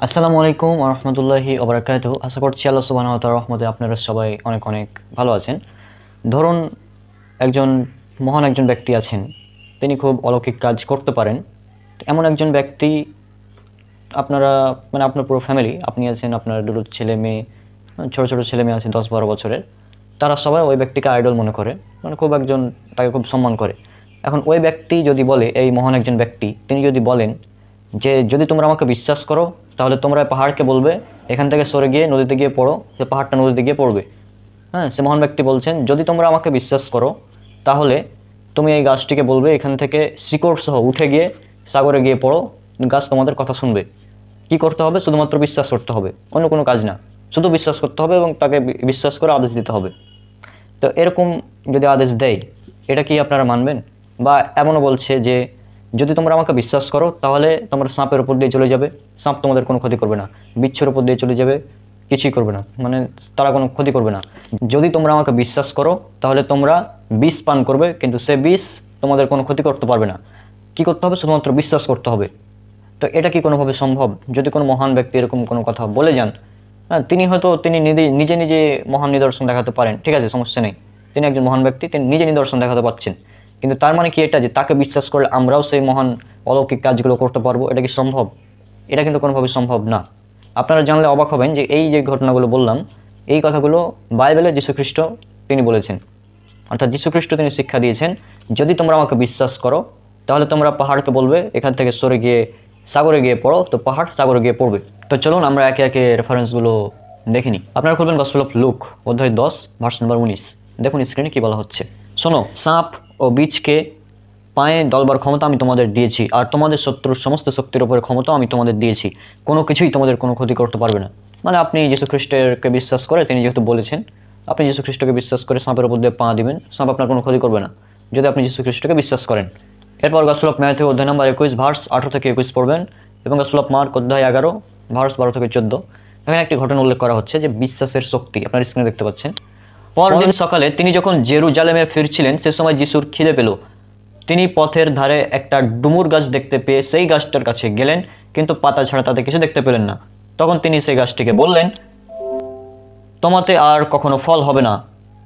আসসালামু আলাইকুম ওয়া রাহমাতুল্লাহি ওয়া বারাকাতুহু। আশা করছি আল্লাহ সুবহানাহু ওয়া তাআলার রহমতে আপনারা সবাই অনেক অনেক ভালো আছেন। ধরুন একজন মহান একজন ব্যক্তি আছেন, তিনি খুব অলৌকিক কাজ করতে পারেন। এমন একজন ব্যক্তি আপনারা মানে আপনার পুরো ফ্যামিলি, আপনি আছেন, আপনার দুটো ছেলে মেয়ে, ছোটো ছোটো ছেলে মেয়ে আছে 10-12 বছরের, তারা সবাই ওই ব্যক্তিকে আইডল মনে করে, মানে খুব একজন তাকে খুব সম্মান করে। এখন ওই ব্যক্তি যদি বলে, এই মহান একজন ব্যক্তি তিনি যদি বলেন যে যদি তোমরা আমাকে বিশ্বাস করো তাহলে তোমরা পাহাড়কে বলবে এখান থেকে সরে গিয়ে নদীতে গিয়ে পড়ো, সে পাহাড়টা নদীতে গিয়ে পড়বে। হ্যাঁ, সে মহান ব্যক্তি বলছেন যদি তোমরা আমাকে বিশ্বাস করো তাহলে তুমি এই গাছটিকে বলবে এখান থেকে শিকড় সহ উঠে গিয়ে সাগরে গিয়ে পড়ো, গাছ তোমাদের কথা শুনবে। কি করতে হবে? শুধুমাত্র বিশ্বাস করতে হবে, অন্য কোনো কাজ না, শুধু বিশ্বাস করতে হবে এবং তাকে বিশ্বাস করে আদেশ দিতে হবে। তো এরকম যদি আদেশ দেয়, এটা কি আপনারা মানবেন? বা এমনও বলছে যে যদি তোমরা আমাকে বিশ্বাস করো তাহলে তোমরা সাপের উপর দিয়ে চলে যাবে, সাপ তোমাদের কোনো ক্ষতি করবে না, বিচ্ছুর উপর দিয়ে চলে যাবে, কিছুই করবে না, মানে তারা কোনো ক্ষতি করবে না। যদি তোমরা আমাকে বিশ্বাস করো তাহলে তোমরা বিষ পান করবে, কিন্তু সে বিষ তোমাদের কোনো ক্ষতি করতে পারবে না। কি করতে হবে? শুধুমাত্র বিশ্বাস করতে হবে। তো এটা কি কোনোভাবে সম্ভব? যদি কোনো মহান ব্যক্তি এরকম কোনো কথা বলে যান, হ্যাঁ, তিনি নিজে নিজে মহান নিদর্শন দেখাতে পারেন, ঠিক আছে, সমস্যা নেই, তিনি একজন মহান ব্যক্তি, তিনি নিজে নিদর্শন দেখাতে পারছেন, কিন্তু তার মানে কি এটা যে তাকে বিশ্বাস করলে আমরাও সেই মহান অলৌকিক কাজগুলো করতে পারবো? এটা কি সম্ভব? এটা কিন্তু কোনোভাবে সম্ভব না। আপনারা জানলে অবাক হবেন যে এই যে ঘটনাগুলো বললাম, এই কথাগুলো বাইবেলে যীশুখ্রিস্ট তিনি বলেছেন। অর্থাৎ যীশুখ্রিস্ট তিনি শিক্ষা দিয়েছেন যদি তোমরা আমাকে বিশ্বাস করো তাহলে তোমরা পাহাড়কে বলবে এখান থেকে সরে গিয়ে সাগরে গিয়ে পড়ো, তো পাহাড় সাগরে গিয়ে পড়বে। তো চলুন আমরা একে একে রেফারেন্সগুলো দেখে নিই। আপনারা খুলবেন গসপেল অফ লুক অধ্যায় 10 ভার্স নম্বর 19। দেখুন স্ক্রিনে কি বলা হচ্ছে। শোনো, সাপ ও বীজকে পায়ে ডলবার ক্ষমতা আমি তোমাদের দিয়েছি, আর তোমাদের শত্রুর সমস্ত শক্তির উপরে ক্ষমতা আমি তোমাদের দিয়েছি, কোনো কিছুই তোমাদের কোনো ক্ষতি করতে পারবে না। মানে আপনি যীশুখ্রিস্টকে বিশ্বাস করে, তিনি যেহেতু বলেছেন, আপনি যীশুখ্রিস্টকে বিশ্বাস করে সাপের উপর দিয়ে পা দিবেন, সাপ আপনার কোনো ক্ষতি করবে না যদি আপনি যীশুখ্রিস্টকে বিশ্বাস করেন। এরপর গসপেল অফ ম্যাথিউ অধ্যায় নম্বর 21 ভার্স 18 থেকে 21 পড়বেন, এবং গসপেল অফ মার্ক অধ্যায় 11 ভার্স 12 থেকে 14। এখানে একটি ঘটনা উল্লেখ করা হচ্ছে যে বিশ্বাসের শক্তি, আপনার স্ক্রিনে দেখতে পাচ্ছেন। পরদিন সকালে তিনি যখন জেরুজালেমে ফিরছিলেন সে সময় যিশুর খিদে পেল। তিনি পথের ধারে একটা ডুমুর গাছ দেখতে পেয়ে সেই গাছটার কাছে গেলেন, কিন্তু পাতা ছাড়া তাতে কিছু দেখতে পেলেন না। তখন তিনি সেই গাছটিকে বললেন, তোমাতে আর কখনো ফল হবে না।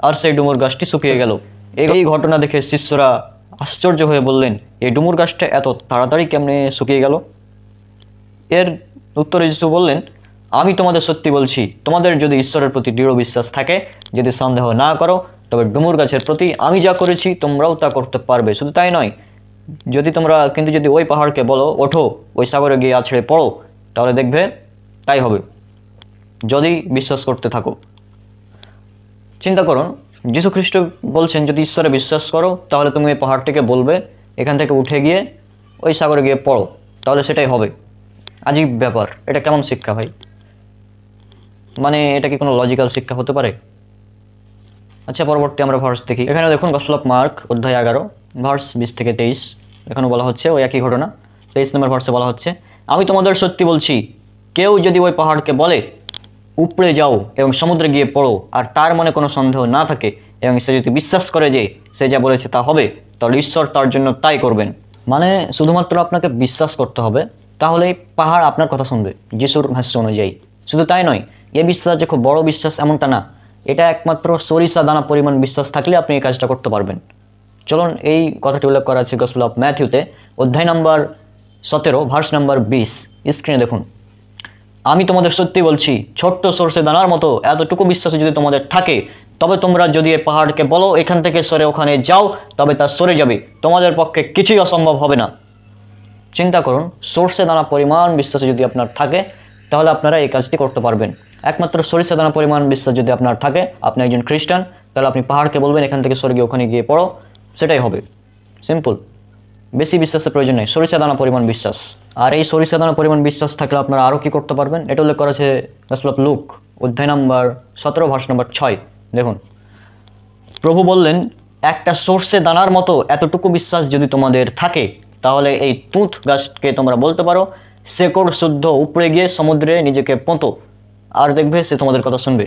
আর সেই ডুমুর গাছটি শুকিয়ে গেল। এই ঘটনা দেখে শিষ্যরা আশ্চর্য হয়ে বললেন, এই ডুমুর গাছটা এত তাড়াতাড়ি কেমনে শুকিয়ে গেল? এর উত্তরে যিশু বললেন, আমি তোমাদের সত্যি বলছি, তোমাদের যদি ঈশ্বরের প্রতি দৃঢ় বিশ্বাস থাকে, যদি সন্দেহ না করো, তবে ডুমুর গাছের প্রতি আমি যা করেছি তোমরাও তা করতে পারবে। শুধু তাই নয়, যদি ওই পাহাড়কে বলো ওঠো, ওই সাগরে গিয়ে আছড়ে পড়ো, তাহলে দেখবে তাই হবে, যদি বিশ্বাস করতে থাকো। চিন্তা করুন, যীশু খ্রিস্ট বলছেন যদি ঈশ্বরে বিশ্বাস করো তাহলে তুমি ওই পাহাড়টিকে বলবে এখান থেকে উঠে গিয়ে ওই সাগরে গিয়ে পড়ো, তাহলে সেটাই হবে। আজীব ব্যাপার, এটা কেমন শিক্ষা ভাই? মানে এটা কি কোনো লজিক্যাল শিক্ষা হতে পারে? আচ্ছা, পরবর্তী আমরা ভার্স দেখি। এখানে দেখুন গসপেল অফ মার্ক অধ্যায় 11 ভার্স 20 থেকে 23। এখানে বলা হচ্ছে ওই একই ঘটনা। 23 নম্বর ভার্সে বলা হচ্ছে, আমি তোমাদের সত্যি বলছি, কেউ যদি ওই পাহাড়কে বলে উপড়ে যাও এবং সমুদ্রে গিয়ে পড়ো, আর তার মনে কোনো সন্দেহ না থাকে এবং সে যদি বিশ্বাস করে যে সে যা বলেছে তা হবে, তাহলে ঈশ্বর তার জন্য তাই করবেন। মানে শুধুমাত্র আপনাকে বিশ্বাস করতে হবে, তাহলেই পাহাড় আপনার কথা শুনবে যিশুর ভাষ্য অনুযায়ী। শুধু তাই নয়, এ বিশ্বাস যে খুব বড় বিশ্বাস এমনটা না, এটা একমাত্র সরিষা দানা পরিমাণ বিশ্বাস থাকলে আপনি এই কাজটা করতে পারবেন। চলুন, এই কথাটি উল্লেখ করা আছে গসপেল অফ ম্যাথিউতে অধ্যায় নম্বর 17 ভার্স নম্বর 20। স্ক্রিনে দেখুন, আমি তোমাদের সত্যি বলছি, ছোট্ট সরষে দানার মতো এতটুকু বিশ্বাস যদি তোমাদের থাকে, তবে তোমরা যদি এই পাহাড়কে বলো এখান থেকে সরে ওখানে যাও, তবে তা সরে যাবে, তোমাদের পক্ষে কিছুই অসম্ভব হবে না। চিন্তা করুন, সরষে দানা পরিমাণ বিশ্বাস যদি আপনার থাকে তাহলে আপনারা এই কাজটি করতে পারবেন। একমাত্র সরিষা দানা পরিমাণ বিশ্বাস যদি আপনার থাকে, আপনি একজন খ্রিস্টান, তাহলে আপনি পাহাড়কে বলবেন এখান থেকে সরে গিয়ে ওখানে গিয়ে পড়ো, সেটাই হবে। সিম্পল, বেশি বিশ্বাসের প্রয়োজন নেই, সরিষা দানা পরিমাণ বিশ্বাস। আর এই সরিষা দানা পরিমাণ বিশ্বাস থাকলে আপনারা আরও কী করতে পারবেন, এটা উল্লেখ করা আছে গসপেল অফ লুক অধ্যায় নম্বর 17 ভার্স নম্বর 6। দেখুন, প্রভু বললেন, একটা সরষে দানার মতো এতটুকু বিশ্বাস যদি তোমাদের থাকে, তাহলে এই তুঁত গাছকে তোমরা বলতে পারো শেকড় শুদ্ধ উপড়ে গিয়ে সমুদ্রে নিজেকে পোঁতো, আর দেখবে সে তোমাদের কথা শুনবে।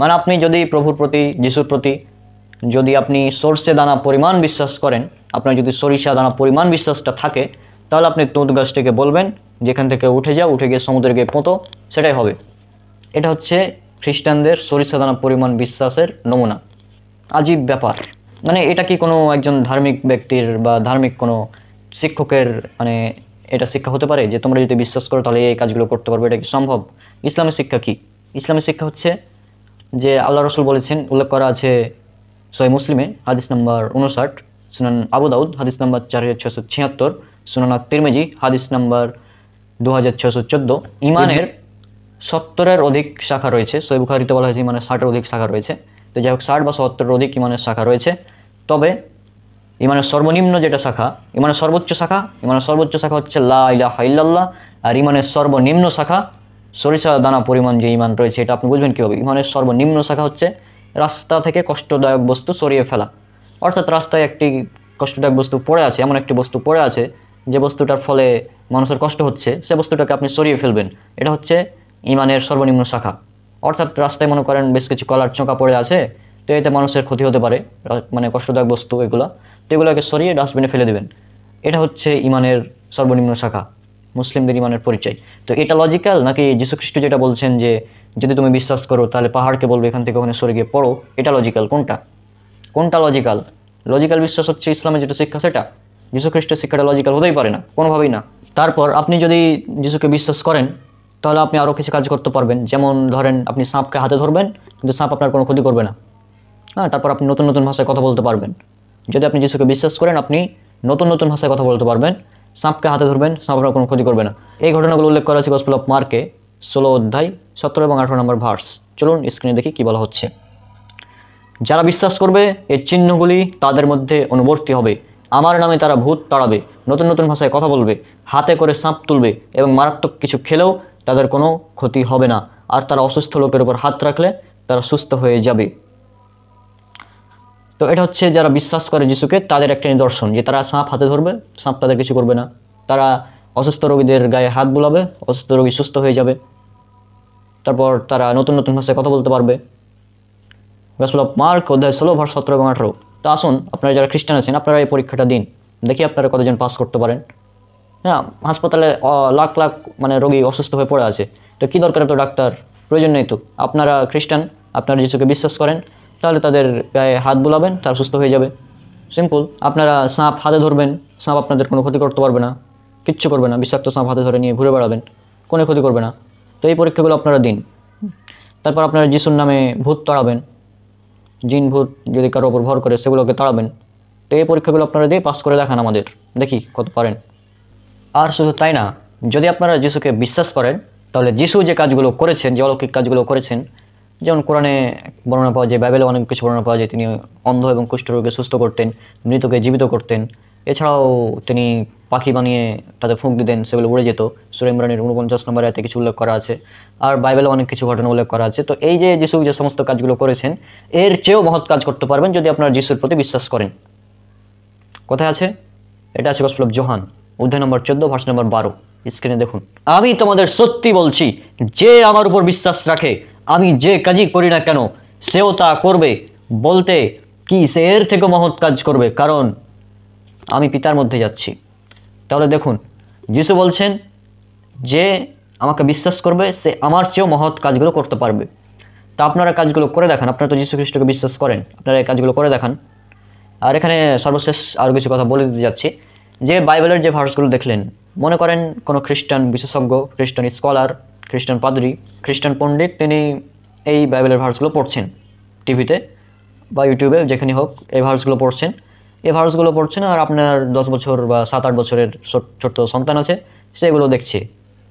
মানে আপনি যদি প্রভুর প্রতি, যিশুর প্রতি যদি আপনি সরষে দানা পরিমাণ বিশ্বাস করেন, আপনার যদি সরিষা দানা পরিমাণ বিশ্বাসটা থাকে, তাহলে আপনি তুঁত গাছটিকে বলবেন যেখান থেকে উঠে যাও, উঠে গিয়ে সমুদ্রে গিয়ে পোঁতো, সেটাই হবে। এটা হচ্ছে খ্রিস্টানদের সরিষা দানা পরিমাণ বিশ্বাসের নমুনা। আজীব ব্যাপার। মানে এটা কি কোনো একজন ধার্মিক ব্যক্তির বা ধার্মিক কোনো শিক্ষকের মানে এটা শিক্ষা হতে পারে যে তোমরা যদি বিশ্বাস করো তাহলে এই কাজগুলো করতে পারবে? এটা কি সম্ভব? ইসলামের শিক্ষা কি? ইসলামের শিক্ষা হচ্ছে যে আল্লাহ রসুল বলেছেন, উল্লেখ করা আছে সহিহ মুসলিমে হাদিস নাম্বার 59, সুনান আবু দাউদ হাদিস নাম্বার 4676, সুনান তিরমিজি হাদিস নাম্বার 2614, ইমানের 70-এর অধিক শাখা রয়েছে। সহিহ বুখারীতে বলা হয়েছে ইমানের 60-এর অধিক শাখা রয়েছে। তো যাই হোক 60 বা 70-এর অধিক ইমানের শাখা রয়েছে। তবে ইমানের সর্বনিম্ন যেটা শাখা, ইমানের সর্বোচ্চ শাখা হচ্ছে লা ইলাহা ইল্লাল্লাহ। আর ইমানের সর্বনিম্ন শাখা সরিষা দানা পরিমাণ যে ইমান রয়েছে, এটা আপনি বুঝবেন কীভাবে? ইমানের সর্বনিম্ন শাখা হচ্ছে রাস্তা থেকে কষ্টদায়ক বস্তু সরিয়ে ফেলা। অর্থাৎ রাস্তায় একটি কষ্টদায়ক বস্তু পড়ে আছে, এমন একটি বস্তু পড়ে আছে যে বস্তুটার ফলে মানুষের কষ্ট হচ্ছে, সে বস্তুটাকে আপনি সরিয়ে ফেলবেন। এটা হচ্ছে ইমানের সর্বনিম্ন শাখা। অর্থাৎ রাস্তায় মনে করেন বেশ কিছু কলার চোঁকা পড়ে আছে, তো এতে মানুষের ক্ষতি হতে পারে, মানে কষ্টদায়ক বস্তু এগুলো, তো এগুলোকে সরিয়ে ডাস্টবিনে ফেলে দেবেন। এটা হচ্ছে ইমানের সর্বনিম্ন শাখা, মুসলিমদের ইমানের পরিচয়। তো এটা লজিক্যাল নাকি যীশুখ্রিস্ট যেটা বলছেন যে যদি তুমি বিশ্বাস করো তাহলে পাহাড়কে বলবে এখান থেকে ওখানে সরে গিয়ে পড়ো, এটা লজিক্যাল? কোনটা লজিক্যাল? লজিক্যাল বিশ্বাস হচ্ছে ইসলামের যেটা শিক্ষা সেটা। যীশুখ্রিস্টের শিক্ষাটা লজিক্যাল হতেই পারে না, কোনোভাবেই না। তারপর আপনি যদি যীশুকে বিশ্বাস করেন তাহলে আপনি আরও কিছু কাজ করতে পারবেন। যেমন ধরেন আপনি সাপকে হাতে ধরবেন, কিন্তু সাপ আপনার কোনো ক্ষতি করবে না। হ্যাঁ, তারপর আপনি নতুন নতুন ভাষায় কথা বলতে পারবেন। যদি আপনি যীশুকে বিশ্বাস করেন আপনি নতুন নতুন ভাষায় কথা বলতে পারবেন, সাপকে হাতে ধরবেন, সাপ আপনার কোনো ক্ষতি করবে না। এই ঘটনাগুলো উল্লেখ করা আছে গসপেল অফ মার্কে 16 অধ্যায় 17 এবং 18 নম্বর ভার্স। চলুন স্ক্রিনে দেখি কী বলা হচ্ছে। যারা বিশ্বাস করবে এই চিহ্নগুলি তাদের মধ্যে অনুবর্তী হবে। আমার নামে তারা ভূত তাড়াবে, নতুন নতুন ভাষায় কথা বলবে, হাতে করে সাপ তুলবে এবং মারাত্মক কিছু খেলেও তাদের কোনো ক্ষতি হবে না। আর তারা অসুস্থ লোকের উপর হাত রাখলে তারা সুস্থ হয়ে যাবে। তো এটা হচ্ছে যারা বিশ্বাস করে যিশুকে তাদের একটা নিদর্শন, যে তারা সাপ হাতে ধরবে, সাপ তাদের কিছু করবে না। তারা অসুস্থ রোগীদের গায়ে হাত বুলাবে, অসুস্থ রোগী সুস্থ হয়ে যাবে। তারপর তারা নতুন নতুন ভাষায় কথা বলতে পারবে। গসপেল অফ মার্ক অধ্যায় 16 ভার্স 17 এবং 18। তো আসুন আপনারা যারা খ্রিস্টান আছেন আপনারা এই পরীক্ষাটা দিন, দেখি আপনারা কতজন পাস করতে পারেন। হ্যাঁ, হাসপাতালে লাখ লাখ মানে রোগী অসুস্থ হয়ে পড়ে আছে, তো কী দরকার তো ডাক্তার? প্রয়োজন নেই তো। আপনারা খ্রিস্টান, আপনারা যিশুকে বিশ্বাস করেন, তাহলে তাদের গায়ে হাত বুলাবেন, তারা সুস্থ হয়ে যাবে। সিম্পল। আপনারা সাপ হাতে ধরবেন, সাপ আপনাদের কোনো ক্ষতি করতে পারবে না, কিচ্ছু করবে না। বিষাক্ত সাপ হাতে ধরে নিয়ে ঘুরে বেড়াবেন, কোনো ক্ষতি করবে না। তো এই পরীক্ষাগুলো আপনারা দিন। তারপর আপনারা যিশুর নামে ভূত তাড়াবেন, জিন ভূত যদি কারো ওপর ভর করে সেগুলোকে তাড়াবেন। তো এই পরীক্ষাগুলো আপনারা দিয়ে পাস করে দেখান আমাদের, দেখি কত পারেন। আর শুধু তাই না, যদি আপনারা যিশুকে বিশ্বাস করেন তাহলে যিশু যে কাজগুলো করেছেন, যে অলৌকিক কাজগুলো করেছেন, যেমন কোরআনে বর্ণনা পাওয়া যায়, বাইবেলে অনেক কিছু বর্ণনা পাওয়া যায়, তিনি অন্ধ এবং কুষ্ঠরোগীকে সুস্থ করতেন, মৃতকে জীবিত করতেন। এছাড়াও তিনি পাখি বানিয়ে তাদের ফুঁক দিতেন, সেগুলো উড়ে যেত। সূরা ইমরানের 49 নম্বর আয়াতে কিছু উল্লেখ করা আছে, আর বাইবেলে অনেক কিছু ঘটনা উল্লেখ করা আছে। তো এই যে যিশু যে সমস্ত কাজগুলো করেছেন, এর চেয়েও মহৎ কাজ করতে পারবেন যদি আপনারা যিশুর প্রতি বিশ্বাস করেন। কোথায় আছে? এটা আছে গসপেল অফ যোহান অধ্যায় নম্বর 14 ভার্স নম্বর 12। স্ক্রিনে দেখুন। আমি তোমাদের সত্যি বলছি, যে আমার উপর বিশ্বাস রাখে, আমি যে কাজই করি না কেন সেও তা করবে, বলতে কি সে এর থেকে মহৎ কাজ করবে, কারণ আমি পিতার মধ্যে যাচ্ছি। তাহলে দেখুন, যিশু বলছেন যে আমাকে বিশ্বাস করবে সে আমার চেয়েও মহৎ কাজগুলো করতে পারবে। তা আপনারা কাজগুলো করে দেখান। আপনারা তো যীশু খ্রিস্টকে বিশ্বাস করেন, আপনারা এই কাজগুলো করে দেখান। আর এখানে সর্বশেষ আরও কিছু কথা বলে দিতে যাচ্ছি, যে বাইবেলের যে ভার্সগুলো দেখলেন, মনে করেন কোনো খ্রিস্টান বিশেষজ্ঞ, খ্রিস্টান স্কলার, খ্রিস্টান পাদ্রী, খ্রিস্টান পণ্ডিত, তিনি এই বাইবেলের ভার্সগুলো পড়ছেন টিভিতে বা ইউটিউবে, যেখানে হোক এই ভার্সগুলো পড়ছেন। এই ভার্সগুলো পড়ছেন আর আপনার 10 বছর বা 7-8 বছরের ছোট্ট সন্তান আছে, সে এগুলো দেখছে।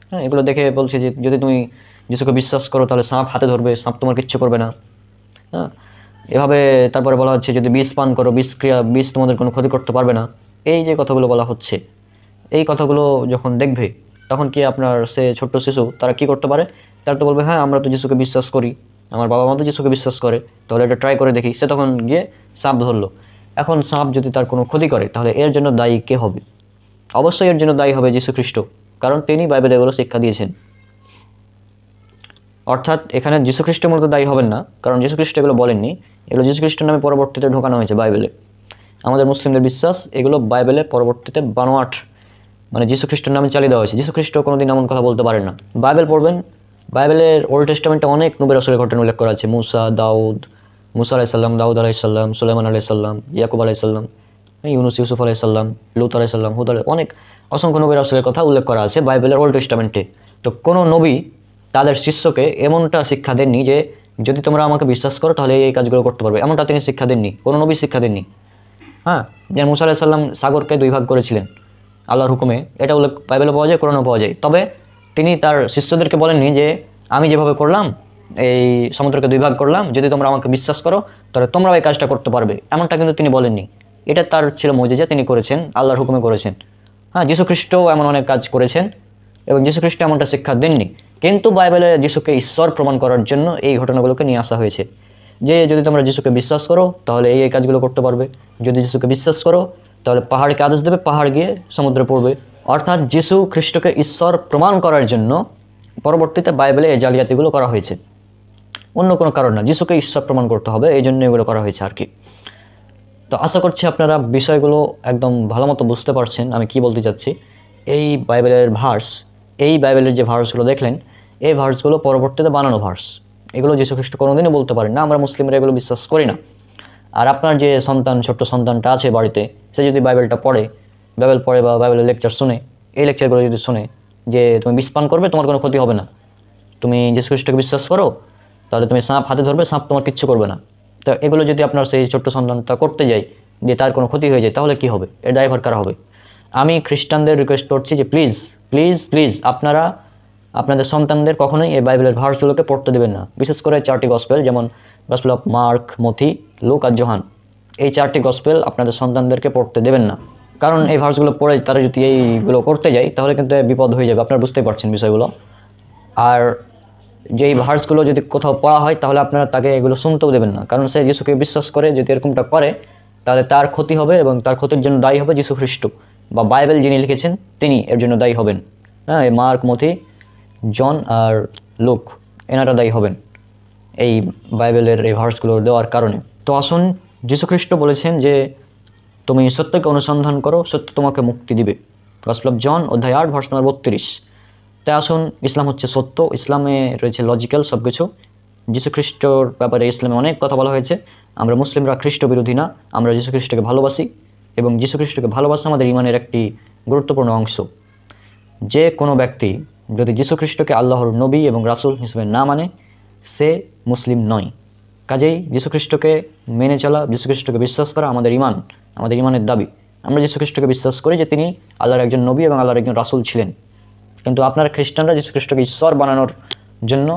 হ্যাঁ, এগুলো দেখে বলছে যে যদি তুমি যিশুকে বিশ্বাস করো তাহলে সাপ হাতে ধরবে, সাপ তোমার কিচ্ছু করবে না। হ্যাঁ, এভাবে তারপরে বলা হচ্ছে যদি বিষ পান করো, বিষ তোমাদের কোনো ক্ষতি করতে পারবে না। এই যে কথাগুলো বলা হচ্ছে, এই কথাগুলো যখন দেখবে তখন কি আপনার সে ছোট্ট শিশু তারা কি করতে পারে? তারা তো বলবে হ্যাঁ আমরা তো যিশুকে বিশ্বাস করি, আমার বাবা মা তো যিশুকে বিশ্বাস করে, তাহলে এটা ট্রাই করে দেখি। সে তখন গিয়ে সাপ ধরলো। এখন সাপ যদি তার কোনো ক্ষতি করে তাহলে এর জন্য দায়ী কে হবে? অবশ্যই এর জন্য দায়ী হবে যীশু খ্রিস্ট, কারণ তিনি বাইবেলে এগুলো শিক্ষা দিয়েছেন। অর্থাৎ এখানে যীশু খ্রিস্ট মূলত দায়ী হবেন না, কারণ যীশু খ্রিস্ট এগুলো বলেননি, এগুলো যীশু খ্রিস্টের নামে পরবর্তীতে ঢোকানো হয়েছে বাইবেলে। আমাদের মুসলিমদের বিশ্বাস এগুলো বাইবেলে পরবর্তীতে বানোয়াট মানে যীশু খ্রিস্টের নামে চালিয়ে দেওয়া হয়েছে। যীশু খ্রিস্ট কোনোদিন এমন কথা বলতে পারেন না। বাইবেল পড়বেন, বাইবেলের ওল্ড টেস্টামেন্টে অনেক নবী রাসূলের ঘটনা উল্লেখ করা আছে। মুসা আলাইসাল্লাম, দাউদ আলাইসাল্লাম, সুলাইমান আলাইসাল্লাম, ইয়াকুব আলাইসাল্লাম, ইউসুফ আলাইসাল্লাম, লূত আলাইসাল্লাম, হুদ অনেক অসংখ্য নবী রাসূলের কথা উল্লেখ করা আছে বাইবেলের ওল্ড টেস্টামেন্টে। তো কোনো নবী তাদের শিষ্যকে এমনটা শিক্ষা দেননি যে যদি তোমরা আমাকে বিশ্বাস করো তাহলে এই কাজগুলো করতে পারবে, এমনটা তিনি শিক্ষা দেননি, কোনো নবী শিক্ষা দেননি। হ্যাঁ, যেমন মুসা আলাইসাল্লাম সাগরকে 2 ভাগ করেছিলেন আল্লাহর হুকুমে, এটা উল্লেখ বাইবেলে পাওয়া যায়, কোরআনেও পাওয়া যায়। তবে তিনি তার শিষ্যদেরকে বলেননি যে আমি যেভাবে করলাম এই সমুদ্রকে 2 ভাগ করলাম, যদি তোমরা আমাকে বিশ্বাস করো তাহলে তোমরাও এই কাজটা করতে পারবে, এমনটা কিন্তু তিনি বলেননি। এটা তার ছিল মুজিজা, তিনি করেছেন, আল্লাহর হুকুমে করেছেন। হ্যাঁ, যীশু খ্রিস্টও এমন অনেক কাজ করেছেন এবং যীশু খ্রিস্ট এমনটা শিক্ষা দেননি। কিন্তু বাইবেলে যীশুকে ঈশ্বর প্রমাণ করার জন্য এই ঘটনাগুলোকে নিয়ে আসা হয়েছে যে যদি তোমরা যীশুকে বিশ্বাস করো তাহলে এই কাজগুলো করতে পারবে, যদি যীশুকে বিশ্বাস করো তাহলে পাহাড়কে আদেশ দেবে, পাহাড় গিয়ে সমুদ্রে পড়বে। অর্থাৎ যীশু খ্রিস্টকে ঈশ্বর প্রমাণ করার জন্য পরবর্তীতে বাইবেলে এই জালিয়াতিগুলো করা হয়েছে, অন্য কোনো কারণ না। যীশুকে ঈশ্বর প্রমাণ করতে হবে, এই জন্য এগুলো করা হয়েছে আর কি। তো আশা করছি আপনারা বিষয়গুলো একদম ভালো মতো বুঝতে পারছেন আমি কি বলতে চাচ্ছি। এই বাইবেলের যে ভার্সগুলো দেখলেন, এই ভার্সগুলো পরবর্তীতে বানানো ভার্স। এগুলো যীশু খ্রিস্ট কোনোদিনও বলতে পারেন না, আমরা মুসলিমরা এগুলো বিশ্বাস করি না। আর আপনার যে ছোট্ট সন্তানটা আছে বাড়িতে, সে যদি বাইবেল পড়ে বা বাইবেলের লেকচার শুনে, এই লেকচারগুলো যদি শুনে যে তুমি বিষ পান করবে তোমার কোনো ক্ষতি হবে না, তুমি যীশু খ্রিস্টকে বিশ্বাস করো তাহলে তুমি সাপ হাতে ধরবে, সাপ তোমার কিচ্ছু করবে না, তো এগুলো যদি আপনার সেই ছোট্ট সন্তানটা করতে যায়, যে তার কোনো ক্ষতি হয়ে যায়, তাহলে কি হবে? এর দায়ভার কারা হবে? আমি খ্রিস্টানদের রিকোয়েস্ট করছি যে প্লিজ প্লিজ প্লিজ আপনারা আপনাদের সন্তানদের কখনোই এই বাইবেলের ভার্সগুলোকে পড়তে দেবেন না। বিশেষ করে 4টি গসপেল, যেমন গসপেল অফ মার্ক, মথি, লুক আর যোহান, এই 4টি গসপেল আপনাদের সন্তানদেরকে পড়তে দেবেন না। কারণ এই ভার্সগুলো পড়ে তারা যদি এইগুলো করতে যায় তাহলে কিন্তু বিপদ হয়ে যাবে, আপনারা বুঝতেই পারছেন বিষয়গুলো। আর যেই ভার্সগুলো যদি কোথাও পড়া হয় তাহলে আপনারা তাকে এগুলো শুনতেও দেবেন না, কারণ সে যীশুকে বিশ্বাস করে যদি এরকমটা করে তাহলে তার ক্ষতি হবে এবং তার ক্ষতির জন্য দায়ী হবে যীশু খ্রিস্ট, বা বাইবেল যিনি লিখেছেন তিনি এর জন্য দায়ী হবেন। হ্যাঁ, এই মার্ক, মথি, জন আর লুক এনারা দায়ী হবেন এই বাইবেলের এই ভার্সগুলো দেওয়ার কারণে। তো আসুন, যীশু খ্রিস্ট বলেছেন যে তুমি সত্যকে অনুসন্ধান করো, সত্য তোমাকে মুক্তি দিবে। গসপেল অফ জন অধ্যায় 8 ভার্স নম্বর 32। তাই আসুন, ইসলাম হচ্ছে সত্য, ইসলামে রয়েছে লজিক্যাল সব কিছু। যীশু খ্রিস্টর ব্যাপারে ইসলামে অনেক কথা বলা হয়েছে। আমরা মুসলিমরা খ্রিস্ট বিরোধী না, আমরা যীশু খ্রিস্টকে ভালোবাসি এবং যীশু খ্রিস্টকে ভালোবাসা আমাদের ঈমানের একটি গুরুত্বপূর্ণ অংশ। যে কোনো ব্যক্তি যদি যীশু খ্রিস্টকে আল্লাহর নবী এবং রাসূল হিসেবে না মানে সে মুসলিম নয়। কাজেই যীশু খ্রিস্টকে মেনে চলা, যীশু খ্রিস্টকে বিশ্বাস করা আমাদের ঈমান, আমাদের ঈমানের দাবি। আমরা যীশু খ্রিস্টকে বিশ্বাস করি যে তিনি আল্লাহর একজন নবী এবং আল্লাহর একজন রাসূল ছিলেন। কিন্তু আপনারা খ্রিস্টানরা যীশু খ্রিস্টকে ঈশ্বর বানানোর জন্য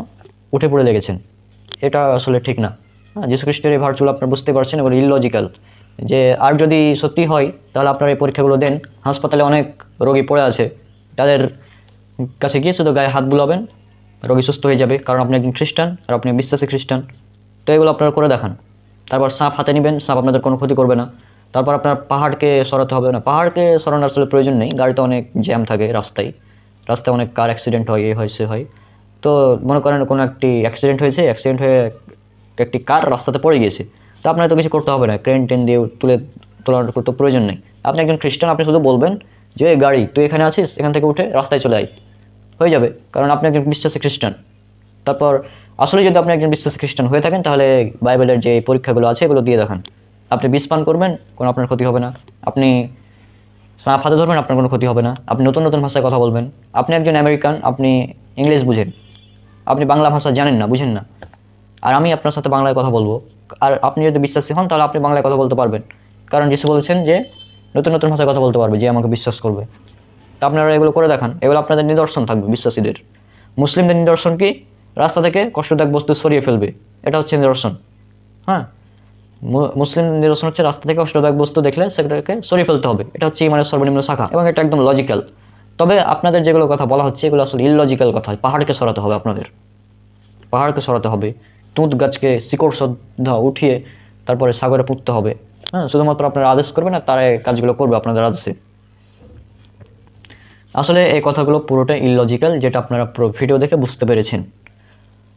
উঠে পড়ে লেগেছেন, এটা আসলে ঠিক না। হ্যাঁ, যীশু খ্রিস্টের এই ভার্চুয়াল আপনারা বুঝতে পারছেন এবং ইললজিক্যাল। যে আর যদি সত্যি হয় তাহলে আপনারা এই পরীক্ষাগুলো দেন, হাসপাতালে অনেক রোগী পড়ে আছে, তাদের কাছে গিয়ে শুধু গায়ে হাত বুলাবেন, রোগী সুস্থ হয়ে যাবে, কারণ আপনি একজন খ্রিস্টান আর আপনি বিশ্বাসী খ্রিস্টান। তো এগুলো আপনারা করে দেখান। তারপর সাপ হাতে নেবেন, সাপ আপনাদের কোনো ক্ষতি করবে না। তারপর আপনার পাহাড়কে সরাতে হবে না, পাহাড়কে সরানোর আসলে প্রয়োজন নেই, গাড়িতে অনেক জ্যাম থাকে, রাস্তায় অনেক কার অ্যাক্সিডেন্ট হয়, এই হয় সে হয়। তো মনে করেন কোনো একটি অ্যাক্সিডেন্ট হয়ে একটি কার রাস্তাতে পড়ে গিয়েছে, তো আপনার তো কিছু করতে হবে না, ক্রেন দিয়ে তোলার করতে প্রয়োজন নেই। আপনি একজন খ্রিস্টান, আপনি শুধু বলবেন যে গাড়ি তুই এখানে আছিস, এখান থেকে উঠে রাস্তায় চলে আয়, হয়ে যাবে, কারণ আপনি একজন বিশ্বাসী খ্রিস্টান। তারপর আসলে যদি আপনি একজন বিশ্বাসী খ্রিস্টান হয়ে থাকেন তাহলে বাইবেলের যে পরীক্ষাগুলো আছে এগুলো দিয়ে দেখান। আপনি বিষ পান করবেন, কোনো আপনার ক্ষতি হবে না। আপনি সাপ হাতে ধরবেন, আপনার কোনো ক্ষতি হবে না। আপনি নতুন নতুন ভাষায় কথা বলবেন। আপনি একজন আমেরিকান, আপনি ইংলিশ বুঝেন, আপনি বাংলা ভাষা জানেন না, বুঝেন না, আর আমি আপনার সাথে বাংলায় কথা বলবো, আর আপনি যদি বিশ্বাসী হন তাহলে আপনি বাংলায় কথা বলতে পারবেন, কারণ যিশু বলেছেন যে নতুন নতুন ভাষায় কথা বলতে পারবে যে আমাকে বিশ্বাস করবে। তা আপনারা এগুলো করে দেখান, এগুলো আপনাদের নিদর্শন থাকবে বিশ্বাসীদের। মুসলিমদের নিদর্শন কি? রাস্তা থেকে কষ্টদায়ক বস্তু সরিয়ে ফেলবে, এটা হচ্ছে নিদর্শন। হ্যাঁ, মুসলিম নিদর্শন হচ্ছে রাস্তা থেকে কষ্টদায়ক বস্তু দেখলে সেটাকে সরিয়ে ফেলতে হবে, এটা হচ্ছে ইমানের সর্বনিম্ন শাখা এবং এটা একদম লজিক্যাল। তবে আপনাদের যেগুলো কথা বলা হচ্ছে এগুলো আসলে ইললজিক্যাল কথা। পাহাড়কে সরাতে হবে, আপনাদের পাহাড়কে সরাতে হবে, তুঁত গাছকে শিকড় শ্রদ্ধা উঠিয়ে তারপরে সাগরে পুঁততে হবে। হ্যাঁ, শুধুমাত্র আপনারা আদেশ করবেন না, তারা কাজগুলো করবে আপনাদের আদেশে। আসলে এই কথাগুলো পুরোটাই ইললজিক্যাল, যেটা আপনারা পুরো ভিডিও দেখে বুঝতে পেরেছেন।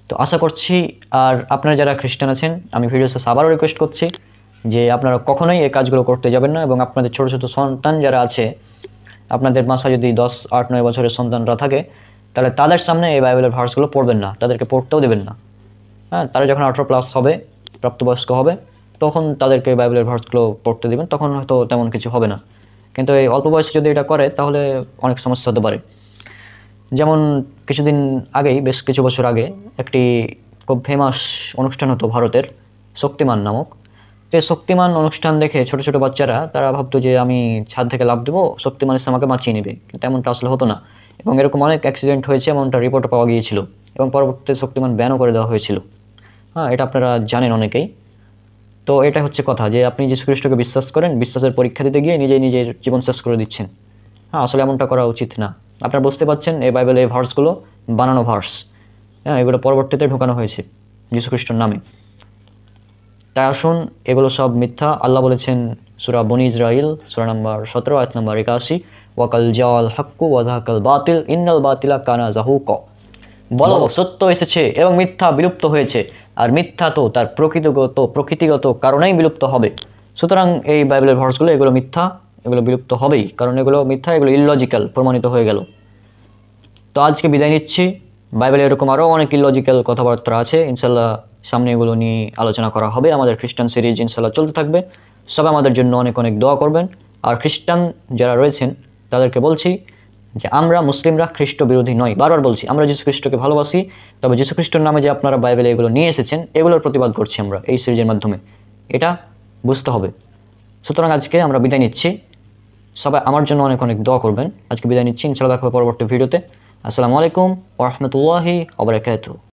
তো আশা করছি, আর আপনারা যারা খ্রিস্টান আছেন আমি ভিডিও শেষে আবারও রিকোয়েস্ট করছি যে আপনারা কখনোই এই কাজগুলো করতে যাবেন না, এবং আপনাদের ছোটো ছোটো সন্তান যারা আছে আপনাদের মাসায় যদি 10, 8, 9 বছরের সন্তানরা থাকে, তাহলে তাদের সামনে এই বাইবেলের ভার্সগুলো পড়বেন না, তাদেরকে পড়তেও দেবেন না। হ্যাঁ, তারা যখন 18+ হবে, প্রাপ্তবয়স্ক হবে, তখন তাদেরকে বাইবেলের ভার্সগুলো পড়তে দেবেন, তখন হয়তো তেমন কিছু হবে না। কিন্তু এই অল্প বয়সে যদি এটা করে তাহলে অনেক সমস্যা হতে পারে। যেমন কিছুদিন আগেই, বেশ কিছু বছর আগে, একটি খুব ফেমাস অনুষ্ঠান হতো ভারতের, শক্তিমান নামক। তো এই শক্তিমান অনুষ্ঠান দেখে ছোট ছোট বাচ্চারা তারা ভাবতো যে আমি ছাদ থেকে লাফ দেবো, শক্তিমান এসে আমাকে বাঁচিয়ে নেবে, কিন্তু এমনটা আসলে হতো না। এবং এরকম অনেক অ্যাক্সিডেন্ট হয়েছে, এমনটা রিপোর্টও পাওয়া গিয়েছিল, এবং পরবর্তীতে শক্তিমান ব্যানও করে দেওয়া হয়েছিল। হ্যাঁ, এটা আপনারা জানেন অনেকেই। তো এটা হচ্ছে কথা, যে আপনি যীশু খ্রিস্টকে বিশ্বাস করেন, বিশ্বাসের পরীক্ষা দিতে গিয়ে নিজেই নিজের জীবন শেষ করে দিচ্ছেন। হ্যাঁ, আসলে এমনটা করা উচিত না। আপনারা বুঝতে পারছেন এই বাইবেলের এই ভার্সগুলো বানানো ভার্স। হ্যাঁ, এগুলো পরবর্তীতে ঢোকানো হয়েছে যীশু খ্রিস্টর নামে। তাই আসুন, এগুলো সব মিথ্যা। আল্লাহ বলেছেন সূরা বনী ইসরাইল, সূরা নাম্বার 17, আয়াত নাম্বার 81, ওয়াকাল জাল হাক্কু ওয়াজাহাকাল বাতিল ইন্নাল বাতিলা কানা জাহুক। বলো, সত্য এসেছে এবং মিথ্যা বিলুপ্ত হয়েছে, আর মিথ্যা তো তার প্রকৃতিগত কারণেই বিলুপ্ত হবে। সুতরাং এই বাইবেলের ভার্সগুলো, এগুলো মিথ্যা, এগুলো বিলুপ্ত হবেই, কারণ এগুলো মিথ্যা, এগুলো ইললজিক্যাল প্রমাণিত হয়ে গেল। তো আজকে বিদায় নিচ্ছি। বাইবেলে এরকম আরও অনেক ইললজিক্যাল কথাবার্তা আছে, ইনশাল্লাহ সামনে এগুলো নিয়ে আলোচনা করা হবে। আমাদের খ্রিস্টান সিরিজ ইনশাল্লাহ চলতে থাকবে। সবাই আমাদের জন্য অনেক অনেক দোয়া করবেন। আর খ্রিস্টান যারা রয়েছেন তাদেরকে বলছি যে আমরা মুসলিমরা খ্রিস্ট বিরোধী নই। বারবার বলছি, আমরা যীশু খ্রিস্টকে ভালোবাসি, তবে যীশু খ্রিস্টের নামে যে আপনারা বাইবেলে এগুলো নিয়ে এসেছেন, এগুলোর প্রতিবাদ করছি আমরা এই সিরিজের মাধ্যমে, এটা বুঝতে হবে। সুতরাং আজকে আমরা বিদায় নিচ্ছি। সবাই আমার জন্য অনেক অনেক দোয়া করবেন। আজকে বিদায় নিচ্ছি, ইনশাআল্লাহ দেখা হবে পরবর্তী ভিডিওতে। আসসালামু আলাইকুম ওয়া রাহমাতুল্লাহি ওয়া বারাকাতুহু।